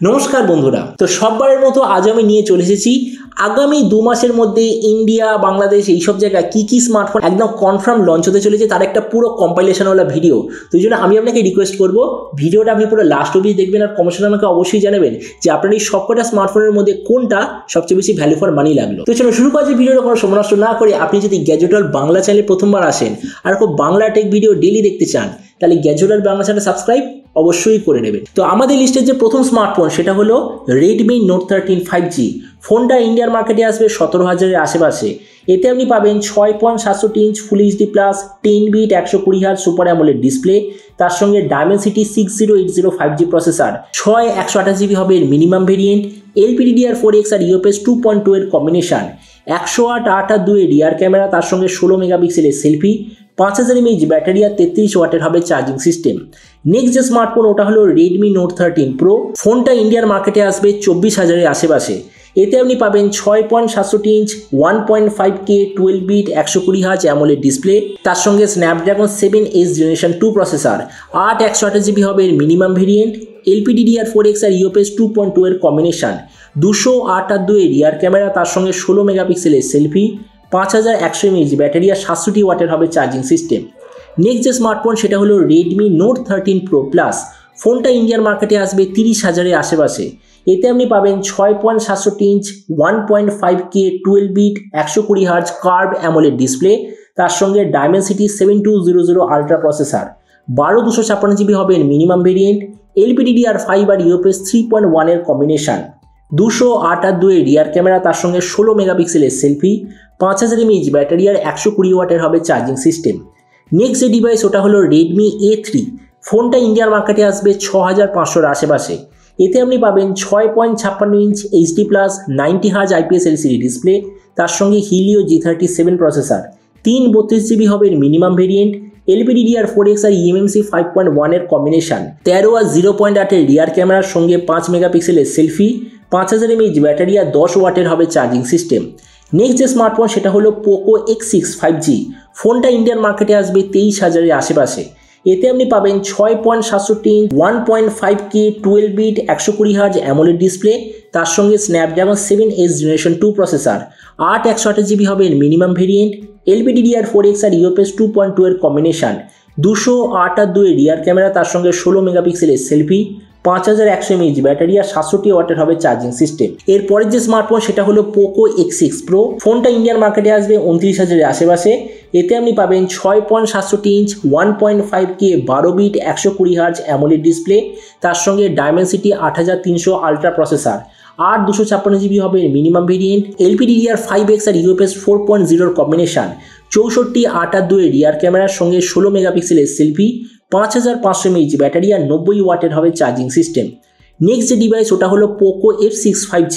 নমস্কার বন্ধুরা, তো সববারের মতো আজ আমি নিয়ে চলে এসেছি আগামী 2 মাসের মধ্যে ইন্ডিয়া, বাংলাদেশ এইসব জায়গায় কি স্মার্টফোন একদম কনফার্ম লঞ্চ হতে চলেছে তার একটা পুরো কম্পাইলেশনওয়ালা ভিডিও। তো এই জন্য আমি আপনাকে রিকোয়েস্ট করবো ভিডিওটা আপনি পুরো লাস্ট অবধি দেখবেন আর কমেন্টে আমাকে অবশ্যই জানাবেন যে আপনার এই সবকটা স্মার্টফোনের মধ্যে কোনটা সবচেয়ে বেশি ভ্যালু ফর মানি লাগলো। তো চলো শুরু করা যে ভিডিওটা কোনো সময় নষ্ট না করে আপনি যদি গ্যাজেটওয়াল বাংলা চ্যানেলে প্রথমবার আসেন আর খুব বাংলা টেক ভিডিও ডেইলি দেখতে চান তাহলে গ্যাজেটওয়াল বাংলা চ্যানেল সাবস্ক্রাইব অবশ্যই করে নেবেন। তো আমাদের লিস্টের যে প্রথম স্মার্টফোন সেটা হলো Redmi Note 13 5G। ফোনটা ইন্ডিয়ার মার্কেটে আসবে 17,000-এর আশেপাশে। এতে আপনি পাবেন 6.67 inch full HD plus 10 bit 120 hertz super AMOLED display, তার সঙ্গে Dimensity 6080 5G প্রসেসর, 128GB হবে এর মিনিমাম ভেরিয়েন্ট, LPDDR4X আর UFS 2.2 এর কম্বিনেশন, 108 8 আর 2 এর রিয়ার ক্যামেরা, তার সঙ্গে 16 মেগাপিক্সেলের সেলফি, 5000 mAh ব্যাটারি আর 33 ওয়াটের হবে চার্জিং সিস্টেম। নেক্সট যে স্মার্টফোন ওটা হলো Redmi Note 13 Pro। ফোনটা ইন্ডিয়ার মার্কেটে আসবে 24,000-এর আশেপাশে। এতে আপনি পাবেন 6.67 inch 1.5K 12 bit 120 hertz AMOLED display, তার সঙ্গে Snapdragon 7S Generation 2 processor, 8 128GB হবে এর মিনিমাম ভেরিয়েন্ট, LPDDR4X আর UFS 2.2 এর কম্বিনেশন, 208 আর 2 এর রিয়ার ক্যামেরা, তার সঙ্গে 16 মেগাপিক্সেলের সেলফি, 5100 mAh ব্যাটারি আর 700 ওয়াটের হবে চার্জিং সিস্টেম। নেক্সট যে স্মার্টফোন সেটা হলো Redmi Note 13 Pro Plus। ফোনটা ইন্ডিয়ান মার্কেটে আসবে 30,000-এর আশেপাশে। এতে আপনি পাবেন 6.67 inch 1.5K 12 bit 120 hertz curve AMOLED display, তার সঙ্গে Dimensity 7200 আলট্রা প্রসেসর, 12256GB হবে এর মিনিমাম ভেরিয়েন্ট, LPDDR5 আর UFS 3.1 এর কম্বিনেশন, 208 আর 2 এর রিয়ার ক্যামেরা, তার সঙ্গে 16 মেগাপিক্সেলের সেলফি, 5000 mAh ব্যাটারি আর 120 ওয়াটের হবে চার্জিং সিস্টেম। নেক্সট যে ডিভাইস ওটা হলো Redmi A3। ফোনটা ইন্ডিয়ার মার্কেটে আসবে 6500-এর আশেপাশে। এতে আপনি পাবেন 6.56 inch HD plus 90 hertz IPS LCD display, তার সঙ্গে Helio G37 প্রসেসর, 332GB হবে এর মিনিমাম ভেরিয়েন্ট, LPDDR4X আর eMMC 5.1 এর কম্বিনেশন, 13 আর 0.8 এর রিয়ার ক্যামেরার সঙ্গে 5 মেগাপিক্সেলের সেলফি, 5000 mAh ব্যাটারি আর 10 ওয়াটের হবে চার্জিং সিস্টেম। নেক্সট যে স্মার্টফোন সেটা হলো Poco X6 5G। ফোনটা ইন্ডিয়ান মার্কেটে আসবে 23,000-এর আশেপাশে। এতে আপনি পাবেন 6.67 inch 1.5K 12 bit 120 hertz AMOLED display, তার সঙ্গে Snapdragon 7S Generation 2 processor, 8 128GB হবে এর মিনিমাম ভেরিয়েন্ট, LPDDR4X আর UFS 2.2 এর কম্বিনেশন, 208 আর 2 এর রিয়ার ক্যামেরা, তার সঙ্গে 16 মেগাপিক্সেলের সেলফি, 5100 mAh ব্যাটারি আর 700 ওয়াটের হবে চার্জিং সিস্টেম। এরপরের যে স্মার্টফোন সেটা হলো Poco X6 Pro। ফোনটা ইন্ডিয়ান মার্কেটে আসবে 29,000-এর আশেপাশে। এতে আপনি পাবেন 6.67 inch 1.5K 12 bit 120 hertz AMOLED display, তার সঙ্গে Dimensity 8300 আলট্রা প্রসেসর, 8 256GB হবে এর মিনিমাম ভেরিয়েন্ট, LPDDR5X আর UFS 4.0 এর কম্বিনেশন, 64 8 আর 2 এর রিয়ার ক্যামেরার সঙ্গে 16 মেগাপিক্সেলের সেলফি, 5500 mAh ব্যাটারি আর 90 ওয়াটের হবে চার্জিং সিস্টেম। নেক্সট যে ডিভাইস ওটা হলো Poco F6 5G।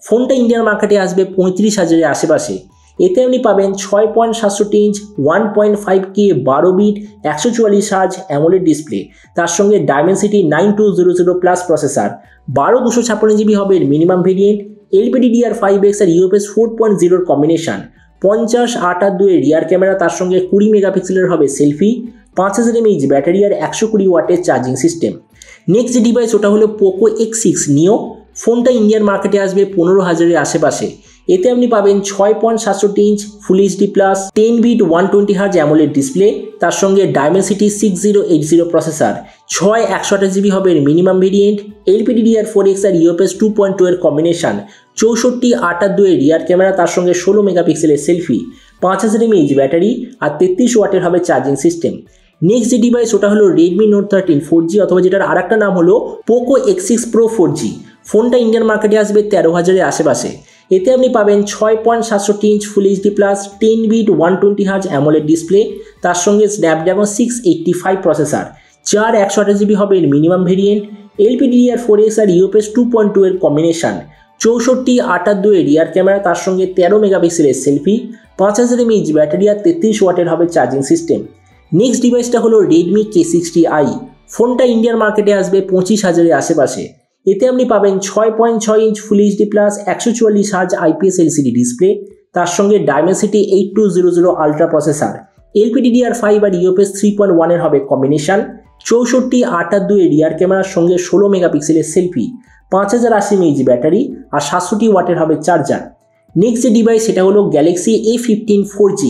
ফোনটা ইন্ডিয়ান মার্কেটে আসবে 35,000-এর আশেপাশে। এতে আপনি পাবেন 6.67 inch 1.5K 12 bit 144 hertz AMOLED display, তার সঙ্গে Dimensity 9200 প্লাস প্রসেসর, 12 256GB হবে এর মিনিমাম ভেরিয়েন্ট, LPDDR5X আর UFS 4.0 এর কম্বিনেশন, 50 8 আর 2 এর রিয়ার ক্যামেরা, তার সঙ্গে 20 মেগাপিক্সেলের হবে সেলফি, 5000 mAh ব্যাটারি আর 120 ওয়াটের চার্জিং সিস্টেম। নেক্সট যে ডিভাইস ওটা হলো Poco X6 Neo। ফোনটা ইন্ডিয়ান মার্কেটে আসবে 15,000-এর আশেপাশে। এতে আপনি পাবেন 6.67 inch full HD plus 10 bit 120 hertz AMOLED display, তার সঙ্গে Dimensity 6080 প্রসেসর, 6 128GB হবে এর মিনিমাম ভেরিয়েন্ট, LPDDR4X আর UFS 2.2 এর কম্বিনেশন, 64 8 আর 2 এর রিয়ার ক্যামেরা, তার সঙ্গে 16 মেগাপিক্সেলের সেলফি, 5000 mAh ব্যাটারি আর 33 ওয়াটের হবে চার্জিং সিস্টেম। নেক্সট যে ডিভাইস ওটা হলো Redmi Note 13 4G অথবা যেটার আরেকটা নাম হলো Poco X6 Pro 4G। ফোনটা ইন্ডিয়ান মার্কেটে আসবে 13,000-এর আশেপাশে। এতে আপনি পাবেন 6.67 inch full HD plus 10 bit 120 hertz AMOLED display, তার সঙ্গে Snapdragon 685 প্রসেসর, 4 128GB হবে এর মিনিমাম ভেরিয়েন্ট, LPDDR4X আর UFS 2.2 এর কম্বিনেশন, 64 8 আর 2 এর রিয়ার ক্যামেরা, তার সঙ্গে 13 মেগাপিক্সেলের সেলফি, 5000 mAh ব্যাটারি আর 33 ওয়াটের হবে চার্জিং সিস্টেম। নেক্সট ডিভাইসটা হলো Redmi K60i। ফোনটা ইন্ডিয়ান মার্কেটে আসবে 25,000-এর আশেপাশে। এতে আপনি পাবেন 6.6 inch full HD plus 144 hertz IPS LCD display, তার সঙ্গে Dimensity 8200 আলট্রা প্রসেসর, LPDDR5 আর UFS 3.1 এর হবে কম্বিনেশন, 64 8 আর 2 এর রিয়ার ক্যামেরার সঙ্গে 16 মেগাপিক্সেলের সেলফি, 5080 mAh ব্যাটারি আর 700 ওয়াটের হবে চার্জার। নেক্সট যে ডিভাইস সেটা হলো গ্যালাক্সি A15 4G।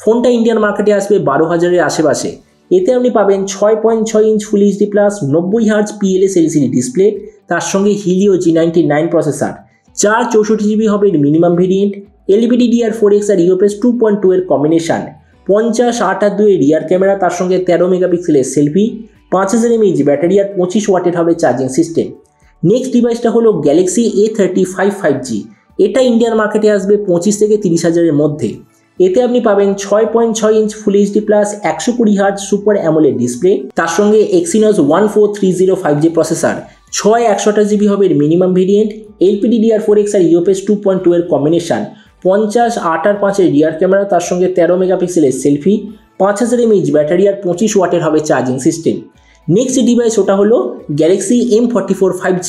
ফোনটা ইন্ডিয়ান মার্কেটে আসবে 12,000-এর আশেপাশে। এতে আপনি পাবেন 6.6 inch full HD plus 90 hertz PLS LCD display, তার সঙ্গে হিলিও G99 প্রসেসর, 64GB হবে মিনিমাম ভেরিয়েন্ট, LPDDR4X আর UFS 2.2 এর কম্বিনেশন, 50-8/2 এর রিয়ার ক্যামেরা, তার সঙ্গে 13 মেগাপিক্সেলের সেলফি, 5000 mAh ব্যাটারি আর 25 ওয়াটের হবে চার্জিং সিস্টেম। নেক্সট ডিভাইসটা হলো গ্যালাক্সি A35 5G। এটা ইন্ডিয়ান মার্কেটে আসবে 25 থেকে 30,000-এর মধ্যে। এতে আপনি পাবেন 6.6 inch full HD plus 120 hertz super AMOLED display, তার সঙ্গে Exynos 14305 5G প্রসেসর, 128GB হবে মিনিমাম ভেরিয়েন্ট, LPDDR4X আর UFS 2.2 এর কম্বিনেশন, 50-8/5 এর রিয়ার ক্যামেরা, তার সঙ্গে 13 মেগাপিক্সেলের সেলফি, 5000 mAh ব্যাটারি আর 25 ওয়াটের হবে চার্জিং সিস্টেম। নেক্সট ডিভাইস ওটা হলো গ্যালাক্সি M44 5G।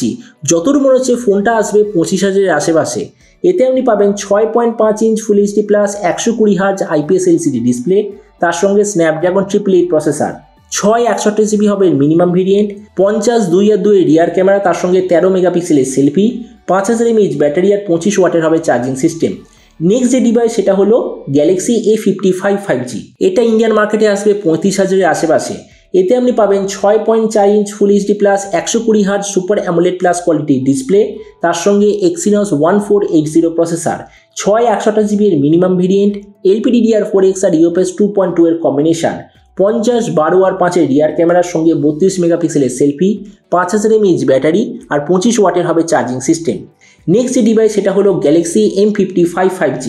যতদূর মনে হচ্ছে ফোনটা আসবে 25,000-এর আশেপাশে। এতে আপনি পাবেন 6.5 inch full HD plus 120 hertz IPS LCD display, তার সঙ্গে স্ন্যাপড্রাগন 888 প্রসেসর, 128GB হবে মিনিমাম ভেরিয়েন্ট, 50-2/2 এর রিয়ার ক্যামেরা, তার সঙ্গে 13 মেগাপিক্সেলের সেলফি, 5000 mAh ব্যাটারি আর 25 ওয়াটের হবে চার্জিং সিস্টেম। নেক্সট যে ডিভাইস সেটা হলো গ্যালাক্সি A55 5G। এটা ইন্ডিয়ান মার্কেটে আসবে 35,000-এর আশেপাশে। এতে আপনি পাবেন 6.4 inch full HD plus 120 hertz super AMOLED plus কোয়ালিটির ডিসপ্লে, তার সঙ্গে Exynos 1480 প্রসেসর, 128GB এর মিনিমাম ভেরিয়েন্ট, LPDDR4X আর UFS 2.2 এর কম্বিনেশন, 50-12 আর 5 এর রিয়ার ক্যামেরার সঙ্গে 32 মেগাপিক্সেলের সেলফি, 5000 mAh ব্যাটারি আর 25 ওয়াটের হবে চার্জিং সিস্টেম। নেক্সট যে ডিভাইস সেটা হলো গ্যালাক্সি M55 5G।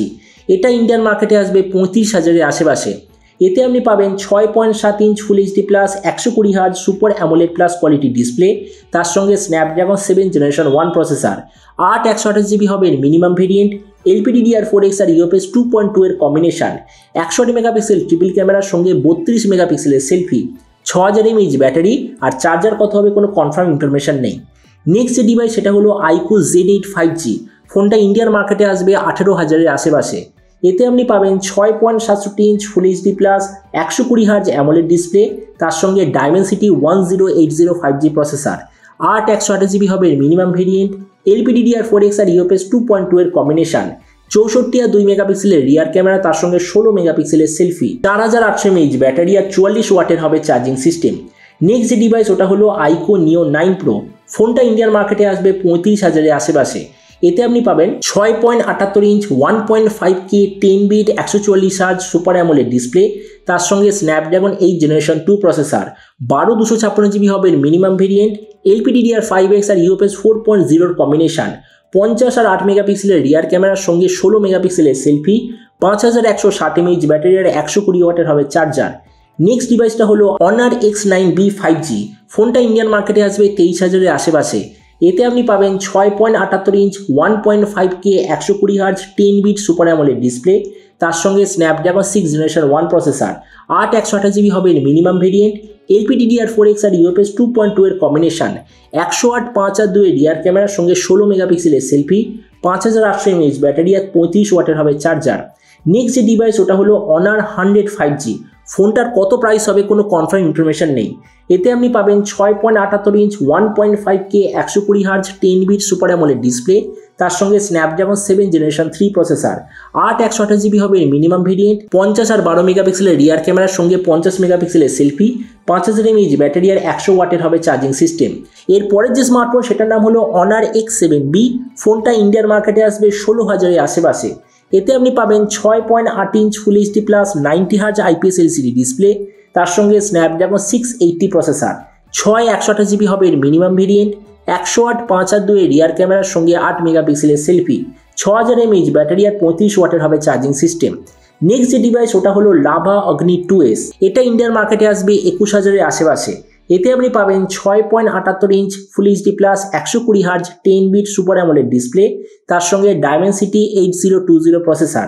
এটা ইন্ডিয়ান মার্কেটে আসবে 35,000-এর আশেপাশে। এতে আপনি পাবেন 6.7 inch full HD plus 120 hertz super AMOLED plus quality display, তার সঙ্গে স্ন্যাপড্রাগন 7 জেনারেশন 1 প্রসেসর, 128GB হবে মিনিমাম ভেরিয়েন্ট, LPDDR4X আর UFS 2.2 এর কম্বিনেশন, 108 মেগাপিক্সেল ট্রিপল ক্যামেরার সঙ্গে 32 মেগাপিক্সেলের সেলফি, 6000 mAh ব্যাটারি আর চার্জার কত হবে কোনো কনফার্ম ইনফরমেশন নেই। নেক্সট যে ডিভাইস সেটা হলো iQOO Z8 5G। ফোনটা ইন্ডিয়ান মার্কেটে আসবে 18,000-এর আশেপাশে। এতে আপনি পাবেন 6.67 inch full HD plus 120 hertz AMOLED display, তার সঙ্গে Dimensity 1080 5G প্রসেসর, 128GB হবে মিনিমাম ভেরিয়েন্ট, LPDDR4X আর UFS 2.2 এর কম্বিনেশন, 64 আর 2 মেগাপিক্সেলের রিয়ার ক্যামেরা, তার সঙ্গে 16 মেগাপিক্সেলের সেলফি, 4800 mAh ব্যাটারি আর 44 ওয়াটের হবে চার্জিং সিস্টেম। নেক্সট যে ডিভাইস ওটা হলো iQOO Neo 9 Pro। ফোনটা ইন্ডিয়ান মার্কেটে আসবে 35,000-এর আশেপাশে। এতে আপনি পাবেন 6.78 inch 1.5K 10-bit 144 hertz super AMOLED display, তার সঙ্গে স্ন্যাপড্রাগন 8 জেনারেশন 2 প্রসেসর, 12-256GB হবে মিনিমাম ভেরিয়েন্ট, LPDDR5X আর UFS 4.0 এর কম্বিনেশন, 50 আর 8 মেগাপিক্সেলের রিয়ার ক্যামেরার সঙ্গে 16 মেগাপিক্সেলের সেলফি, 5160 mAh ব্যাটারি আর 120 ওয়াটের হবে চার্জার। নেক্সট ডিভাইসটা হলো Honor X9B 5G। ফোনটা ইন্ডিয়ান মার্কেটে আসবে 23,000-এর আশেপাশে। এতে আপনি পাবেন 6.78 inch 1.5K 120 hertz 10-bit super AMOLED display, তার সঙ্গে স্ন্যাপড্রাগন 6 জেনারেশন 1 প্রসেসর, 128GB হবে মিনিমাম ভেরিয়েন্ট, LPDDR4X আর UFS 2.2 এর কম্বিনেশন, 108-5/2 এর রিয়ার ক্যামেরার সঙ্গে 16 মেগাপিক্সেলের সেলফি, 5800 mAh ব্যাটারি আর 35 ওয়াটের হবে চার্জার। নেক্সট যে ডিভাইস ওটা হলো Honor 100 5G। ফোনটার কত প্রাইস হবে কোনো কনফার্ম ইনফরমেশন নেই। এতে আপনি পাবেন 6.78 inch 1.5K 120 hertz 10-bit super AMOLED display, তার সঙ্গে স্ন্যাপড্রাগন 7 জেনারেশন 3 প্রসেসর, 128GB হবে মিনিমাম ভেরিয়েন্ট, 50 আর 12 মেগাপিক্সেলের রিয়ার ক্যামেরার সঙ্গে 50 মেগাপিক্সেলের সেলফি, 5000 mAh ব্যাটারি আর 100 ওয়াটের হবে চার্জিং সিস্টেম। এর পরের যে স্মার্টফোন সেটার নাম হলো Honor X7B। ফোনটা ইন্ডিয়ান মার্কেটে আসবে 16,000-এর আশেপাশে। এতে আপনি পাবেন 6.8 inch full HD plus 90 hertz IPS LCD display, তার সঙ্গে স্ন্যাপড্রাগন 680 প্রসেসর, 128GB হবে মিনিমাম ভেরিয়েন্ট, 108-5/2 এর রিয়ার ক্যামেরার সঙ্গে 8 মেগাপিক্সেলের সেলফি, 6000 mAh ব্যাটারি আর 35 ওয়াটের হবে চার্জিং সিস্টেম। নেক্সট যে ডিভাইস ওটা হলো Lava Agni 2S। এটা ইন্ডিয়ান মার্কেটে আসবে 21,000-এর আশেপাশে। এতে আপনি পাবেন 6.78 inch full HD plus 120 hertz 10-bit super AMOLED display, তার সঙ্গে Dimensity 8020 প্রসেসর,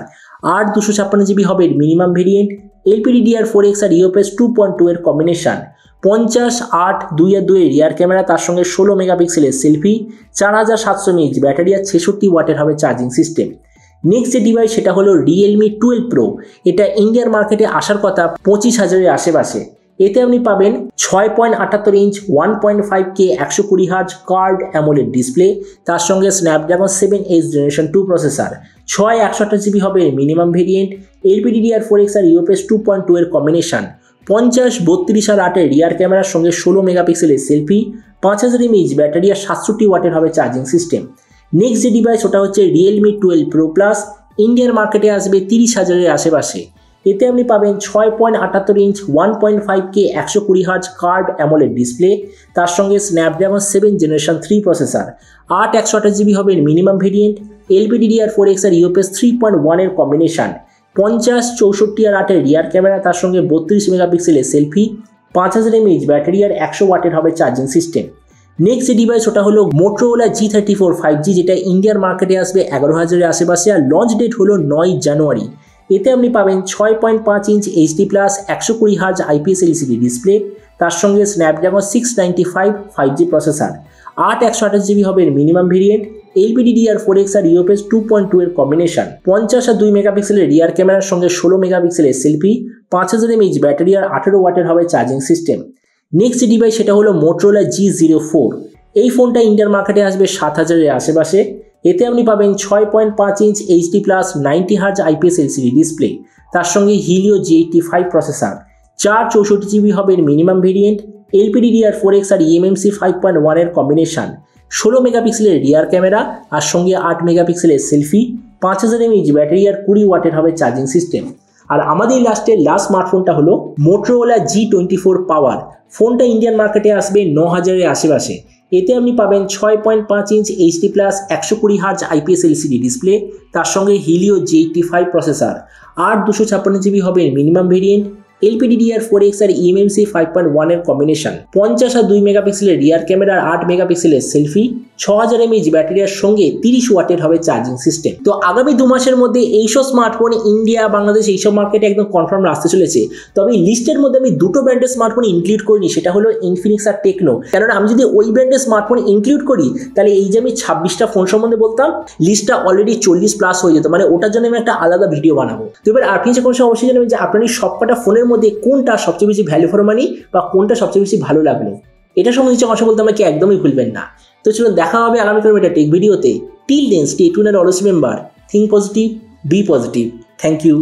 256GB হবে মিনিমাম ভেরিয়েন্ট, LPDDR4X আর UFS 2.2 এর কম্বিনেশন, 50-8/2/2 এর রিয়ার ক্যামেরা, তার সঙ্গে 16 মেগাপিক্সেলের সেলফি, 4700 mAh ব্যাটারি আর 66 ওয়াটের হবে চার্জিং সিস্টেম। নেক্সট যে ডিভাইস সেটা হলো Realme 12 Pro। এটা ইন্ডিয়ান মার্কেটে আসার কথা 25,000-এর আশেপাশে। এতে আপনি পাবেন 6.78 inch 1.5K 120Hz card AMOLED display, তার সঙ্গে Snapdragon 7H generation 2 processor, 128GB হবে মিনিমাম ভেরিয়েন্ট, LPDDR4X আর UFS 2.2 এর কম্বিনেশন, 50, 32 আর 8 রিয়ার ক্যামেরার সঙ্গে 16 মেগাপিক্সেলের সেলফি, 5000 mAh ব্যাটারি আর 67 ওয়াটের হবে চার্জিং সিস্টেম। নেক্সট যে ডিভাইস ওটা হচ্ছে Realme 12 Pro Plus, ইন্ডিয়ান মার্কেটে আসবে 30,000-এর আশেপাশে। এতে আপনি পাবেন 6.78 inch 1.5K 120Hz card AMOLED display, তার সঙ্গে স্ন্যাপড্রাগন 7 জেনারেশন 3 প্রসেসর, 128GB হবে মিনিমাম ভেরিয়েন্ট, LPDDR4X আর UFS 3.1 এর কম্বিনেশন, 50, 64 আর 8 রিয়ার ক্যামেরা, তার সঙ্গে 32 মেগাপিক্সেলের সেলফি, 5000 mAh ব্যাটারি আর 100 ওয়াটের হবে চার্জিং সিস্টেম। নেক্সট যে ডিভাইস ওটা হলো Motorola G34 5G, যেটা ইন্ডিয়ান মার্কেটে আসবে 11,000-এর আশেপাশে আর লঞ্চ ডেট হলো 9 জানুয়ারি। এতে আপনি পাবেন 6.5 inch HD+, 120Hz IPS LCD display, তার সঙ্গে স্ন্যাপড্রাগন 695 5G প্রসেসর, 128GB হবে মিনিমাম ভেরিয়েন্ট, LPDDR4X আর UFS 2.2 এর কম্বিনেশন, 50 আর 2 মেগাপিক্সেলের রিয়ার ক্যামেরার সঙ্গে 16 মেগাপিক্সেলের সেলফি, 5000 mAh ব্যাটারি আর 18 ওয়াটের হবে চার্জিং সিস্টেম। নেক্সট ডিভাইস সেটা হলো Motorola G04। এই ফোনটা ইন্ডিয়ান মার্কেটে আসবে 7,000-এর আশেপাশে। এতে আপনি পাবেন 6.5 inch HD+, 90Hz IPS LCD display, তার সঙ্গে Helio G85 প্রসেসর, 64GB হবে মিনিমাম ভেরিয়েন্ট, LPDDR4X আর eMMC 5.1 এর কম্বিনেশন, 16 মেগাপিক্সেলের রিয়ার ক্যামেরা আর সঙ্গে 8 মেগাপিক্সেলের সেলফি, 5000 mAh ব্যাটারি আর 20 ওয়াটের হবে চার্জিং সিস্টেম। আর আমাদের লাস্ট স্মার্টফোনটা হলো Motorola G24 Power। ফোনটা ইন্ডিয়ান মার্কেটে আসবে 9,000-এর আশেপাশে। এতে আপনি পাবেন 6.5 inch HD+, 120Hz IPS LCD display, তার সঙ্গে Helio G85 প্রসেসর, 256GB হবে মিনিমাম ভেরিয়েন্ট, LPDDR4X আর eMMC 5.1 এর কম্বিনেশন, 50 আর 2 মেগাপিক্সেলের রিয়ার ক্যামেরা আর 8 মেগাপিক্সেলের সেলফি, 6000 mAh ব্যাটারির সঙ্গে 30 ওয়াটের হবে চার্জিং সিস্টেম। তো আগামী 2 মাসের মধ্যে এইসব স্মার্টফোন ইন্ডিয়া, বাংলাদেশ এইসব মার্কেটে একদম কনফার্ম আসতে চলেছে। তবে এই লিস্টের মধ্যে আমি দুটো ব্র্যান্ডের স্মার্টফোন ইনক্লুড করিনি, সেটা হলো ইনফিনিক্স আর টেকনো। কারণ আমি যদি ওই ব্র্যান্ডের স্মার্টফোন ইনক্লুড করি তাহলে এই যে আমি 26টা ফোন সম্বন্ধে বলতাম, লিস্টটা অলরেডি 40+ হয়ে যেত, মানে ওটার জন্য আমি একটা আলাদা ভিডিও বানাবো। তো এবার আপনি যে কোনো সময় অবশ্যই জানাবেন যে আপনার এই সবকটা ফোনের মধ্যে কোনটা সবচেয়ে বেশি ভ্যালু ফর মানি বা কোনটা সবচেয়ে বেশি ভালো লাগলো। এটা সম্বন্ধে কথা বলতে আমাকে একদমই ভুলবেন না। তো চলুন দেখা হবে আগামীকাল একটা টেক ভিডিওতে। Till then stay tuned and always remember, think positive, be positive. Thank you.